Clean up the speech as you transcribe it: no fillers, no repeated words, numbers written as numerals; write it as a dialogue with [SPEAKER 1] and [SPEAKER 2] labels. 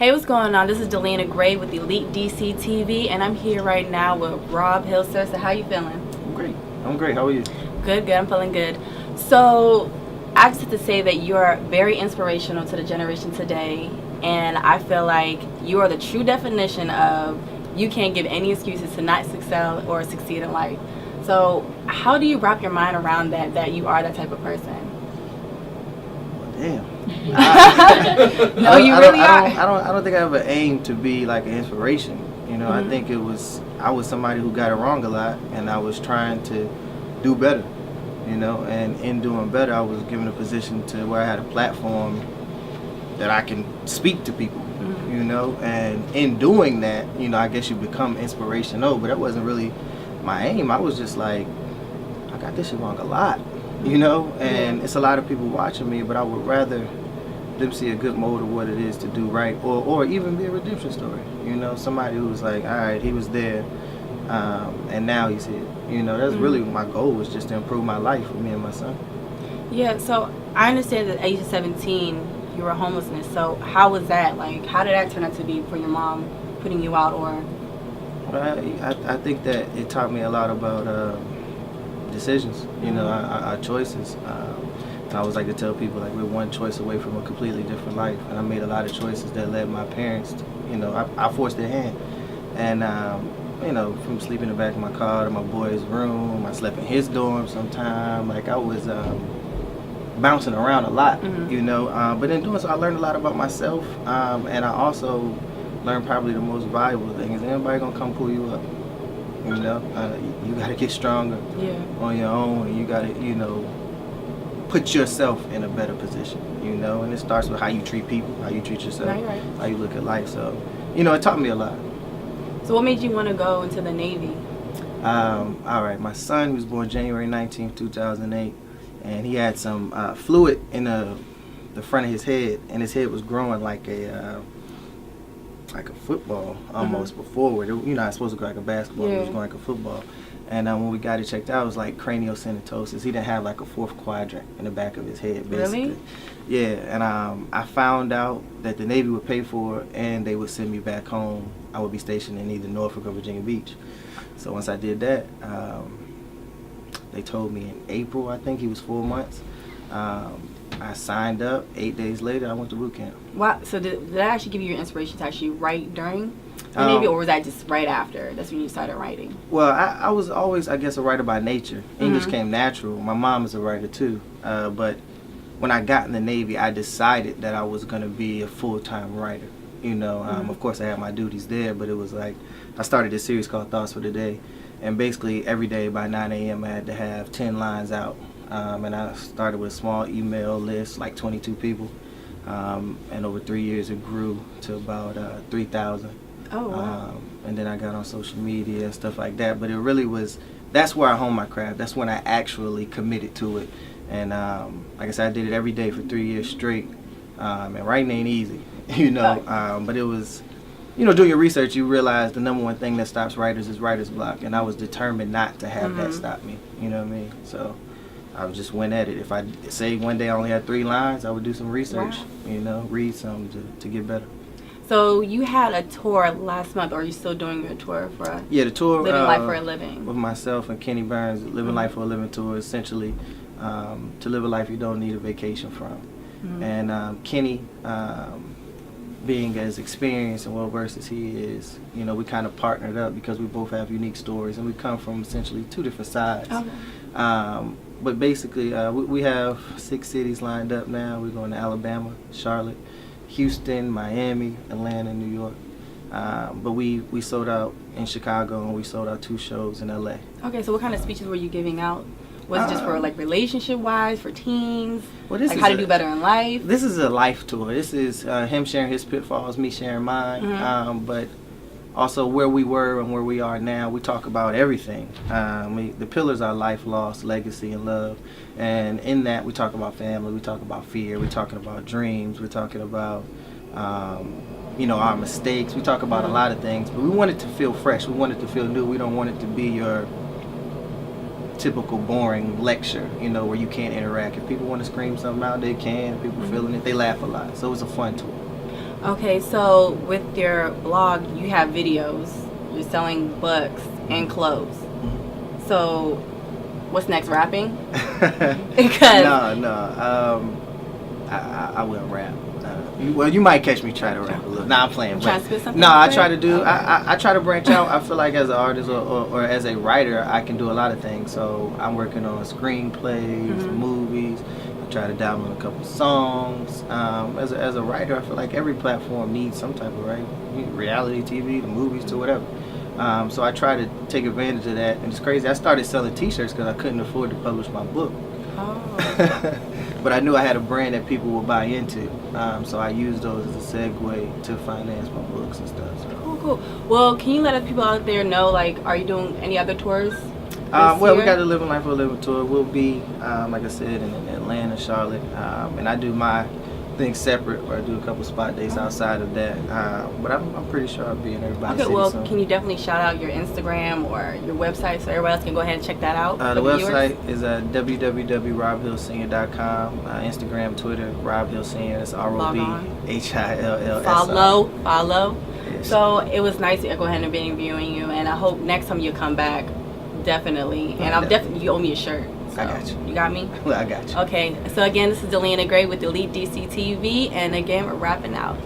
[SPEAKER 1] Hey, what's going on? This is Delana Gray with EliteDC-TV, and I'm here right now with Rob Hilster. So how you feeling?
[SPEAKER 2] I'm great. How are you?
[SPEAKER 1] Good. I'm feeling good. So I just have to say that you are very inspirational to the generation today, and I feel like you are the true definition of you can't give any excuses to not excel or succeed in life. So how do you wrap your mind around that you are that type of person?
[SPEAKER 2] Damn.
[SPEAKER 1] No, you really are.
[SPEAKER 2] I don't think I ever aimed to be like an inspiration. You know, I think I was somebody who got it wrong a lot, and I was trying to do better. You know, and in doing better, I was given a position to where I had a platform that I can speak to people. You know, and in doing that, you know, I guess you become inspirational. But that wasn't really my aim. I was just like, I got this shit wrong a lot. You know, and it's a lot of people watching me, but I would rather them see a good mode of what it is to do right, or even be a redemption story. You know, somebody who's like, all right, he was there, and now he's here. You know, that's really my goal, was just to improve my life with me and my son.
[SPEAKER 1] Yeah, so I understand that at age of 17, you were homelessness. So how was that? Like, how did that turn out to be for your mom putting you out, or?
[SPEAKER 2] I think that it taught me a lot about decisions, you know, our choices. I always like to tell people, like, we're one choice away from a completely different life, and I made a lot of choices that led my parents to, you know, I forced their hand, and you know, from sleeping in the back of my car to my boy's room, I slept in his dorm sometime. Like, I was bouncing around a lot, you know, but in doing so, I learned a lot about myself, and I also learned probably the most valuable thing is anybody gonna come pull you up. You know, you got to get stronger on your own, and you got to, you know, put yourself in a better position, you know, and it starts with how you treat people, how you treat yourself, how you look at life. So, you know, it taught me a lot.
[SPEAKER 1] So what made you want to go into the Navy?
[SPEAKER 2] All right, my son was born January 19th, 2008, and he had some fluid in the front of his head, and his head was growing like a football almost before. You know, it's supposed to go like a basketball, it was going like a football. And when we got it checked out, it was like craniosynostosis. He didn't have like a fourth quadrant in the back of his head, basically.
[SPEAKER 1] Really?
[SPEAKER 2] Yeah, and I found out that the Navy would pay for it, and they would send me back home. I would be stationed in either Norfolk or Virginia Beach. So once I did that, they told me in April, I think he was 4 months. I signed up. 8 days later, I went to boot camp.
[SPEAKER 1] Wow. So did that actually give you your inspiration to actually write during the Navy, or was that just right after? That's when you started writing?
[SPEAKER 2] Well, I was always, I guess, a writer by nature. English came natural. My mom is a writer too. But when I got in the Navy, I decided that I was going to be a full-time writer. You know, of course, I had my duties there, but it was like, I started this series called Thoughts for the Day. And basically, every day by 9 a.m., I had to have 10 lines out. And I started with a small email list, like 22 people. And over 3 years, it grew to about 3,000.
[SPEAKER 1] Oh, wow.
[SPEAKER 2] And then I got on social media and stuff like that. But it really was, that's where I honed my craft. That's when I actually committed to it. And like I said, I did it every day for 3 years straight. And writing ain't easy, you know. But it was, you know, doing your research, you realize the number one thing that stops writers is writer's block. And I was determined not to have that stop me, you know what I mean? So I just went at it. If I say one day I only had 3 lines, I would do some research, you know, read some to get better.
[SPEAKER 1] So you had a tour last month, or are you still doing your tour for
[SPEAKER 2] the tour
[SPEAKER 1] Living Life for a Living?
[SPEAKER 2] With myself and Kenny Burns, Living Life for a Living tour, essentially to live a life you don't need a vacation from. And Kenny, being as experienced and well-versed as he is, you know, we kind of partnered up because we both have unique stories, and we come from essentially 2 different sides. But basically, we have 6 cities lined up now. We're going to Alabama, Charlotte, Houston, Miami, Atlanta, and New York. But we sold out in Chicago, and we sold out 2 shows in LA. Okay,
[SPEAKER 1] so what kind of speeches were you giving out? Was it just for, like, relationship-wise, for teens?
[SPEAKER 2] Well, this
[SPEAKER 1] like
[SPEAKER 2] is
[SPEAKER 1] how to do better in life?
[SPEAKER 2] This is a life tour. This is him sharing his pitfalls, me sharing mine. But also where we were and where we are now. We talk about everything. The pillars are life, loss, legacy, and love. And in that, we talk about family. We talk about fear. We're talking about dreams. We're talking about, you know, our mistakes. We talk about a lot of things. But we want it to feel fresh. We want it to feel new. We don't want it to be your typical boring lecture, you know, where you can't interact. If people want to scream something out, they can. People feeling it, they laugh a lot. So it's a fun tour.
[SPEAKER 1] Okay, so with your blog, you have videos. You're selling books and clothes. So, what's next? Rapping? Because
[SPEAKER 2] I will rap. Well, you might catch me try to rap a little. Nah, I'm playing.
[SPEAKER 1] Trying to spit something?
[SPEAKER 2] No, I try to do. I try to branch out. I feel like as an artist or as a writer, I can do a lot of things. So I'm working on screenplays, movies. I try to dabble in a couple songs. As a writer, I feel like every platform needs some type of reality TV, the movies, to whatever. So I try to take advantage of that. And it's crazy. I started selling T-shirts because I couldn't afford to publish my book.
[SPEAKER 1] Oh.
[SPEAKER 2] But I knew I had a brand that people would buy into, so I used those as a segue to finance my books and stuff. So.
[SPEAKER 1] Cool. Well, can you let us people out there know, like, are you doing any other tours?
[SPEAKER 2] Well, we got the Living Life for a Living tour. We'll be, like I said, in Atlanta, Charlotte, and I do my thing separate, where I do a couple spot dates outside of that. But I'm pretty sure I'll be in everybody's
[SPEAKER 1] Okay, well,
[SPEAKER 2] soon.
[SPEAKER 1] can you definitely shout out your Instagram or your website so everybody else can go ahead and check that out?
[SPEAKER 2] The website is www.robhillsenior.com. Instagram, Twitter, Rob Hill Senior. It's ROBHILLS.
[SPEAKER 1] Follow.
[SPEAKER 2] Yes.
[SPEAKER 1] So it was nice to go ahead and be interviewing you, and I hope next time you come back, definitely. And I'll definitely, you owe me a shirt. So,
[SPEAKER 2] I got you.
[SPEAKER 1] You got me?
[SPEAKER 2] Well, I got you.
[SPEAKER 1] Okay, so again, this is Delina Gray with EliteDC-TV, and again, we're wrapping out.